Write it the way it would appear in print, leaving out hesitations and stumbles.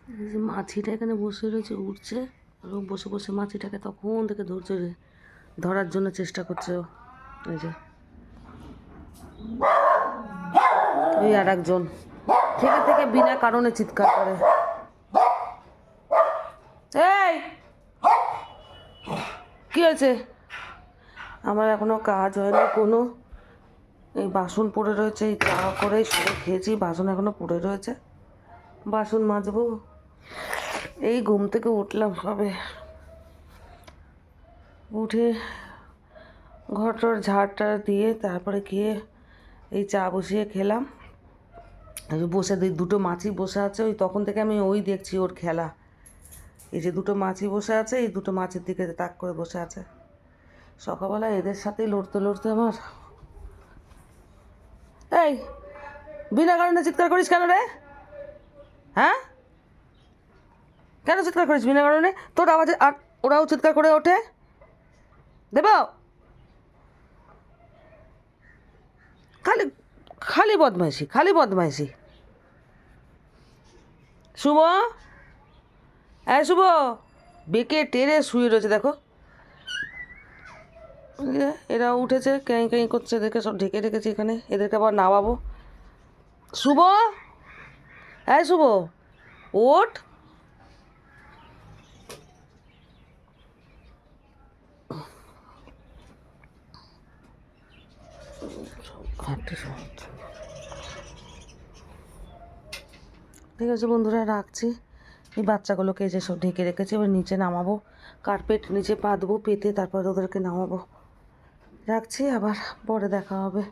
এই যে মাছিটা এখানে বসে রয়েছে, উঠছে। আর ও বসে বসে মাছিটাকে তখন থেকে ধরছে, ধরার জন্য চেষ্টা করছে ও। এই যে ওই আর একজন থেকে থেকে বিনা কারণে চিৎকার করে। এই কি হয়েছে? আমার এখনো কাজ হয়নি কোনো। এই বাসন পড়ে রয়েছে, এই চা করে শুধু খেয়েছি, বাসন এখনো পড়ে রয়েছে, বাসন মাজবো। এই ঘুম থেকে উঠলাম সবে, উঠে ঘরটার ঝাড়টা দিয়ে তারপরে গিয়ে এই চা বসিয়ে খেলাম। বসে দুটো মাছি বসে আছে, ওই তখন থেকে আমি ওই দেখছি ওর খেলা। এই যে দুটো মাছি বসে আছে, এই দুটো মাছের দিকে তাক করে বসে আছে। সকালবেলা এদের সাথেই লড়তে লড়তে আমার। এই বিনা কারণে চিৎকার করিস কেন রে? হ্যাঁ, কেন চিৎকার করিস বিনা কারণে? তোর আওয়াজে আর ওরাও চিৎকার করে ওঠে। দেব, খালি খালি বদমাইশি, খালি বদমাইশি। শুভ, হ্যাঁ শুভ, বেঁকে টেরে শুয়ে রয়েছে দেখো। এরা উঠেছে, ক্যাঁ ক্যাঁ করছে, এদেরকে সব ঢেকে রেখেছি এখানে, এদেরকে আবার নামাবো। শুভ, হ্যাঁ শুভ, ওঠ। ঠিক আছে বন্ধুরা, রাখছি। এই বাচ্চাগুলোকে যে সব ঢেকে রেখেছি, এবার নিচে নামাবো, কার্পেট নিচে পাতবো, পেতে তারপর ওদেরকে নামাবো। রাখছি, আবার পরে দেখা হবে।